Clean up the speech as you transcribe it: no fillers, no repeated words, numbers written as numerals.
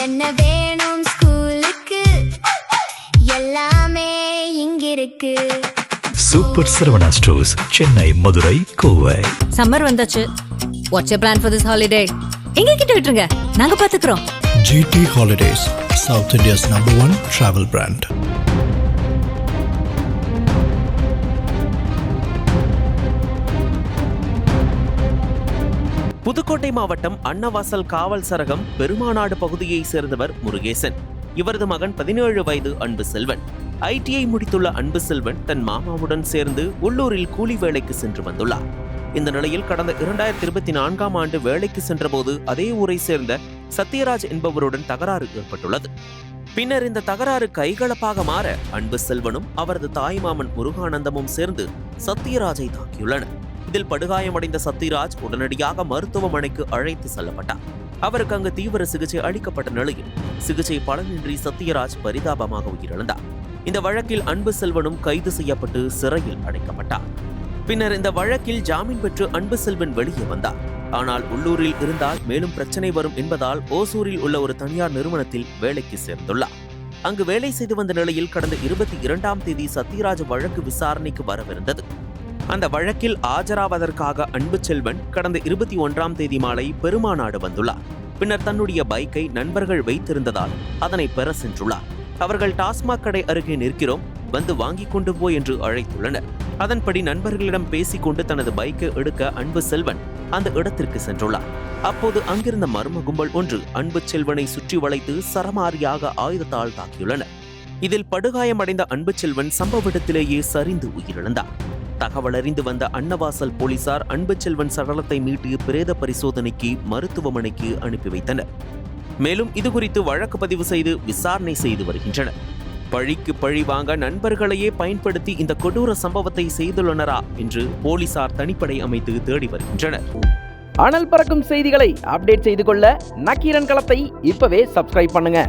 என்ன வேணும் ஸ்கூலுக்கு எல்லாமே இங்கிருக்கு. Super Saravana stores, Chennai, Madurai, Kovai. Summer வந்தாச்சு. What's your plan for this holiday? எங்க கிட்ட விட்டுருங்க, நாங்க பாத்துக்கிறோம். GT Holidays, South India's #1 travel brand. Pudukkottai மாவட்டம் அன்னவாசல் காவல் சரகம் பெருமாநாடு பகுதியை சேர்ந்தவர் முருகேசன். இவரது மகன் 17 வயது அன்பு செல்வன். ITI முடித்துள்ள அன்பு செல்வன் தன் மாமாவுடன் சேர்ந்து உள்ளூரில் கூலி வேலைக்கு சென்று வந்துள்ளார். இந்த நிலையில் கடந்த 2024ஆம் ஆண்டு வேலைக்கு சென்றபோது அதே ஊரை சேர்ந்த சத்யராஜ் என்பவருடன் தகராறு ஏற்பட்டுள்ளது. பின்னர் இந்த தகராறு கைகலப்பாக மாற அன்பு செல்வனும் அவரது தாய்மாமன் முருகானந்தமும் சேர்ந்து சத்யராஜை தாக்கியுள்ளனர். இதில் படுகாயமடைந்த சத்யராஜ் உடனடியாக மருத்துவமனைக்கு அழைத்து செல்லப்பட்டார். அவருக்கு அங்கு தீவிர சிகிச்சை அளிக்கப்பட்ட நிலையில் சிகிச்சை பலனின்றி சத்யராஜ் பரிதாபமாக உயிரிழந்தார். இந்த வழக்கில் அன்பு செல்வனும் கைது செய்யப்பட்டு சிறையில் அடைக்கப்பட்டார். பின்னர் இந்த வழக்கில் ஜாமீன் பெற்று அன்பு செல்வன் வெளியே வந்தார். ஆனால் உள்ளூரில் இருந்தால் மேலும் பிரச்சனை வரும் என்பதால் ஓசூரில் உள்ள ஒரு தனியார் நிறுவனத்தில் வேலைக்கு சேர்ந்துள்ளார். அங்கு வேலை செய்து வந்த நிலையில் கடந்த 22ஆம் தேதி சத்யராஜ் வழக்கு விசாரணைக்கு வரவிருந்தது. அந்த வழக்கில் ஆஜராவதற்காக அன்பு செல்வன் கடந்த 21ஆம் தேதி மாலை பெருமாநாடு வந்துள்ளார். பின்னர் தன்னுடைய பைக்கை நண்பர்கள் வைத்திருந்ததால் அதனை பெற சென்றுள்ளார். அவர்கள் டாஸ்மாக் கடை அருகே நிற்கிறோம், வந்து வாங்கி கொண்டு போ என்று அழைத்துள்ளனர். அதன்படி நண்பர்களிடம் பேசிக்கொண்டு தனது பைக்கை எடுக்க அன்பு செல்வன் அந்த இடத்திற்கு சென்றுள்ளார். அப்போது அங்கிருந்த மர்ம கும்பல் ஒன்று அன்பு செல்வனை சுற்றி வளைத்து சரமாரியாக ஆயுதத்தால் தாக்கியுள்ளனர். இதில் படுகாயமடைந்த அன்பு செல்வன் சம்பவ இடத்திலேயே சரிந்து உயிரிழந்தார். தகவல் அறிந்து வந்த அன்னவாசல் போலீசார் அன்பு செல்வன் சடலத்தை மீட்டு பிரேத பரிசோதனைக்கு மருத்துவமனைக்கு அனுப்பி வைத்தனர். மேலும் இதுகுறித்து வழக்கு பதிவு செய்து விசாரணை செய்து வருகின்றனர். பழிக்கு பழி வாங்க நண்பர்களையே பயன்படுத்தி இந்த கொடூர சம்பவத்தை செய்துள்ளனரா என்று போலீசார் தனிப்படை அமைத்து தேடி வருகின்றனர். அனல் பறக்கும் செய்திகளை அப்டேட் செய்து கொள்ள நக்கீரன் களத்தை இப்பவே சப்ஸ்கிரைப் பண்ணுங்க.